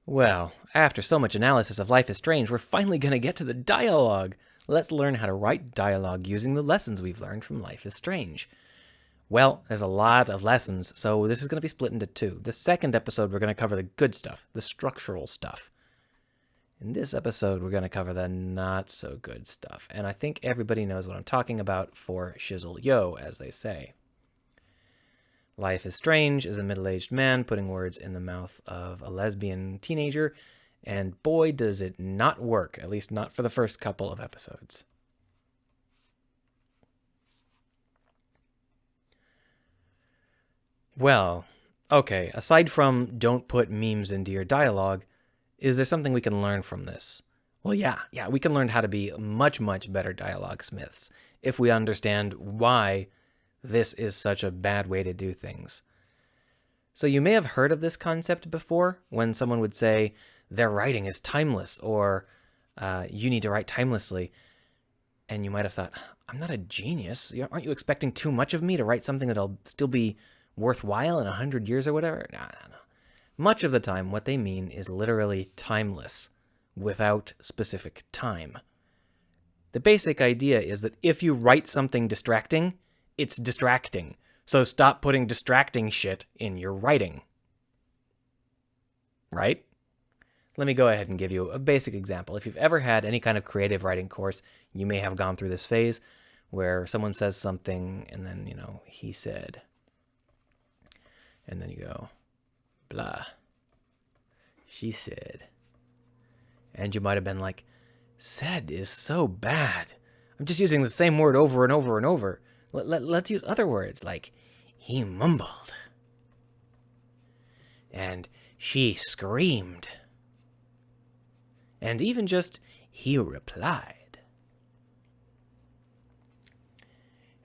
Well, after so much analysis of Life is Strange, we're finally going to get to the dialogue. Let's learn how to write dialogue using the lessons we've learned from Life is Strange. Well, there's a lot of lessons, so this is going to be split into two. The second episode, we're going to cover the good stuff, the structural stuff. In this episode, we're going to cover the not-so-good stuff, and I think everybody knows what I'm talking about for shizzle yo, as they say. Life is Strange is a middle-aged man putting words in the mouth of a lesbian teenager, and boy, does it not work, at least not for the first couple of episodes. Well, okay, aside from don't put memes into your dialogue, is there something we can learn from this? Well, yeah, we can learn how to be much, much better dialogue smiths if we understand why this is such a bad way to do things. So you may have heard of this concept before when someone would say, their writing is timeless, or you need to write timelessly. And you might have thought, I'm not a genius. Aren't you expecting too much of me to write something that'll still be worthwhile in 100 years or whatever? No. Much of the time, what they mean is literally timeless, without specific time. The basic idea is that if you write something distracting, it's distracting. So stop putting distracting shit in your writing. Right? Let me go ahead and give you a basic example. If you've ever had any kind of creative writing course, you may have gone through this phase where someone says something and then, he said. And then you go, blah. She said. And you might have been like, said is so bad. I'm just using the same word over and over and over. Let's use other words like he mumbled. And she screamed. And even just he replied.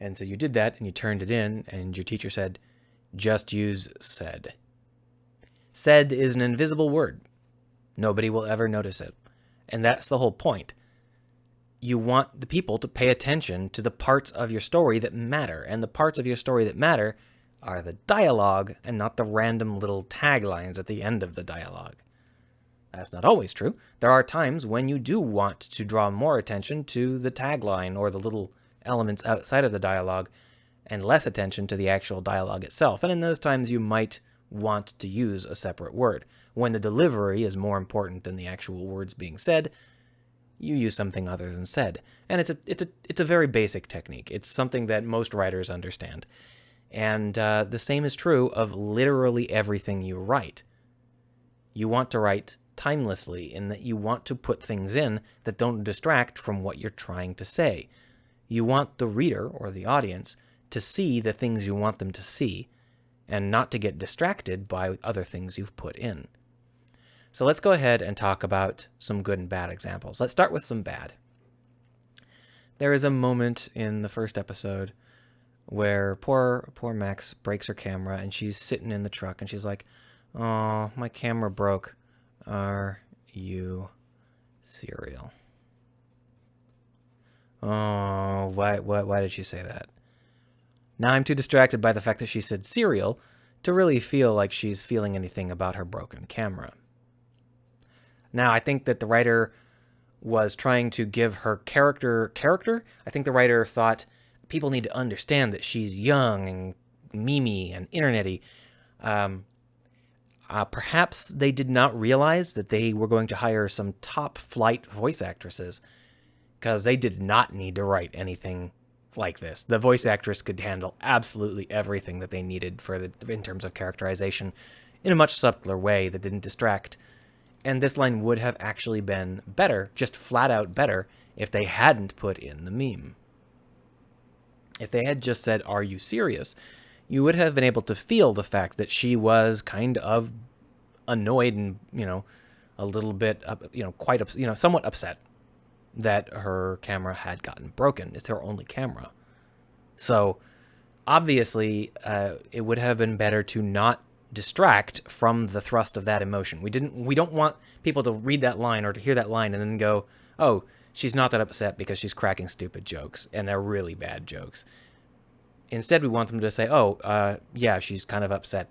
And so you did that and you turned it in and your teacher said, just use said. Said is an invisible word. Nobody will ever notice it. And that's the whole point. You want the people to pay attention to the parts of your story that matter. And the parts of your story that matter are the dialogue and not the random little taglines at the end of the dialogue. That's not always true. There are times when you do want to draw more attention to the tagline or the little elements outside of the dialogue and less attention to the actual dialogue itself. And in those times, you might want to use a separate word. When the delivery is more important than the actual words being said, you use something other than said. And it's a very basic technique. It's something that most writers understand. And the same is true of literally everything you write. You want to write timelessly in that you want to put things in that don't distract from what you're trying to say. You want the reader or the audience to see the things you want them to see and not to get distracted by other things you've put in. So let's go ahead and talk about some good and bad examples. Let's start with some bad. There is a moment in the first episode where poor Max breaks her camera and she's sitting in the truck and she's like, "Oh, my camera broke. Are you cereal?" Oh, why did she say that? Now I'm too distracted by the fact that she said cereal to really feel like she's feeling anything about her broken camera. Now, I think that the writer was trying to give her character. I think the writer thought people need to understand that she's young and memey and internety. Perhaps they did not realize that they were going to hire some top-flight voice actresses, because they did not need to write anything like this. The voice actress could handle absolutely everything that they needed in terms of characterization in a much subtler way that didn't distract. And this line would have actually been better, just flat out better, if they hadn't put in the meme. If they had just said, "Are you serious?" you would have been able to feel the fact that she was kind of annoyed and, a little bit, somewhat upset that her camera had gotten broken. It's her only camera. So obviously, it would have been better to not distract from the thrust of that emotion. We don't want people to read that line or to hear that line and then go, "Oh, she's not that upset because she's cracking stupid jokes, and they're really bad jokes." Instead, we want them to say, "Oh, yeah, she's kind of upset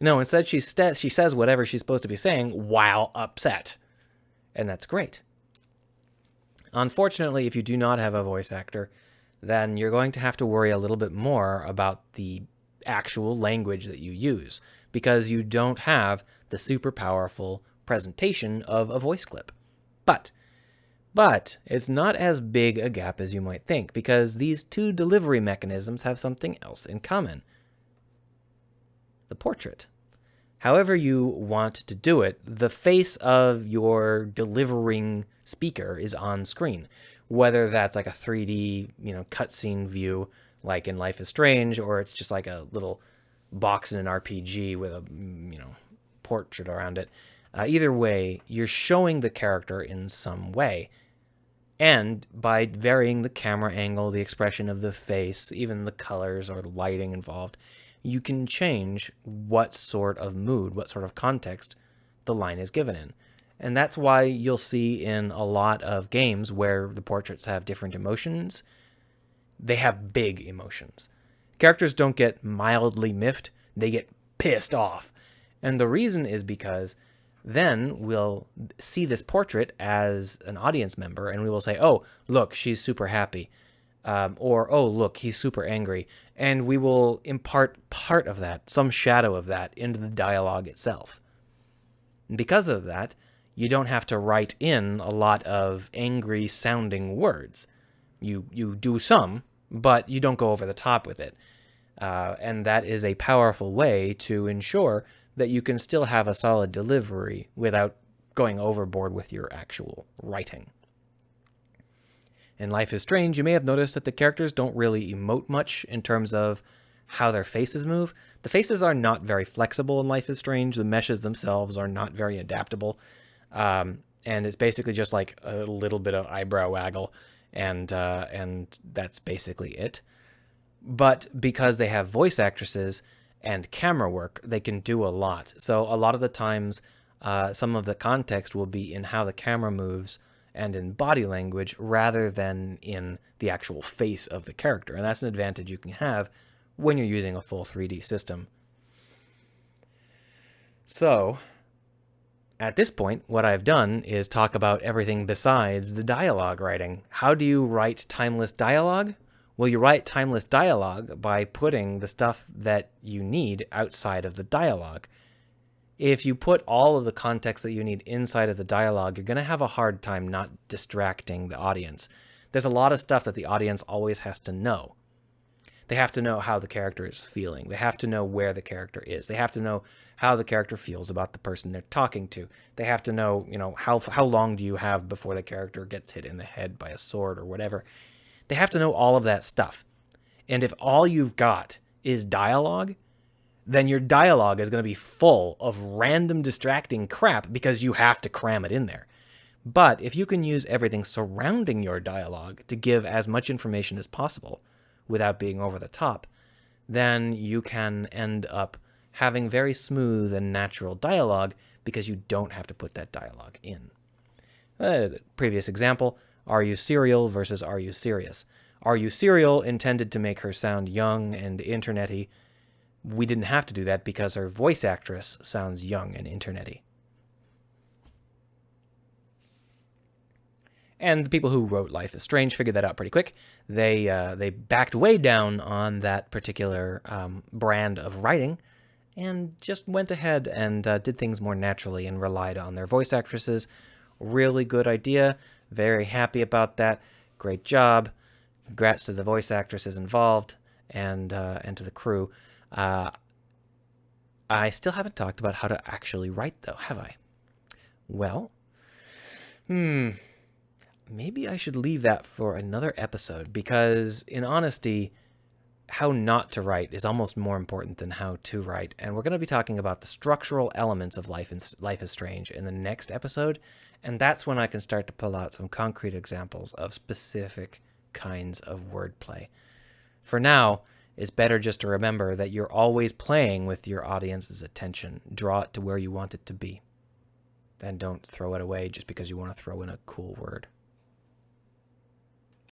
No, instead she says whatever she's supposed to be saying while upset. And that's great. Unfortunately, if you do not have a voice actor, then you're going to have to worry a little bit more about the actual language that you use, because you don't have the super powerful presentation of a voice clip. But it's not as big a gap as you might think, because these two delivery mechanisms have something else in common. The portrait. However you want to do it, the face of your delivering speaker is on screen. Whether that's like a 3D, cutscene view, like in Life is Strange, or it's just like a little box in an RPG with a, portrait around it. Either way, you're showing the character in some way. And by varying the camera angle, the expression of the face, even the colors or the lighting involved, you can change what sort of mood, what sort of context the line is given in. And that's why you'll see in a lot of games where the portraits have different emotions, they have big emotions. Characters don't get mildly miffed, they get pissed off. And the reason is because then we'll see this portrait as an audience member and we will say, oh, look, she's super happy. Or, oh, look, he's super angry. And we will impart part of that, some shadow of that, into the dialogue itself. And because of that, you don't have to write in a lot of angry sounding words. You do some, but you don't go over the top with it. And that is a powerful way to ensure that you can still have a solid delivery without going overboard with your actual writing. In Life is Strange, you may have noticed that the characters don't really emote much in terms of how their faces move. The faces are not very flexible in Life is Strange. The meshes themselves are not very adaptable. And it's basically just like a little bit of eyebrow waggle, and that's basically it. But because they have voice actresses and camera work, they can do a lot. So a lot of the times, some of the context will be in how the camera moves and in body language rather than in the actual face of the character. And that's an advantage you can have when you're using a full 3D system. So at this point, what I've done is talk about everything besides the dialogue writing. How do you write timeless dialogue? Well, you write timeless dialogue by putting the stuff that you need outside of the dialogue. If you put all of the context that you need inside of the dialogue, you're going to have a hard time not distracting the audience. There's a lot of stuff that the audience always has to know. They have to know how the character is feeling. They have to know where the character is. They have to know how the character feels about the person they're talking to. They have to know, how long do you have before the character gets hit in the head by a sword or whatever. They have to know all of that stuff. And if all you've got is dialogue, then your dialogue is going to be full of random distracting crap because you have to cram it in there. But if you can use everything surrounding your dialogue to give as much information as possible without being over the top, then you can end up having very smooth and natural dialogue because you don't have to put that dialogue in. Previous example, Are You Serial versus Are You Serious? Are You Serial intended to make her sound young and internety. We didn't have to do that because her voice actress sounds young and internety. And the people who wrote Life is Strange figured that out pretty quick. They backed way down on that particular brand of writing and just went ahead and did things more naturally and relied on their voice actresses. Really good idea. Very happy about that. Great job. Congrats to the voice actresses involved and to the crew. I still haven't talked about how to actually write, though, have I? Well, maybe I should leave that for another episode, because in honesty, how not to write is almost more important than how to write. And we're going to be talking about the structural elements of Life is Strange in the next episode. And that's when I can start to pull out some concrete examples of specific kinds of wordplay. For now, it's better just to remember that you're always playing with your audience's attention. Draw it to where you want it to be. And don't throw it away just because you want to throw in a cool word.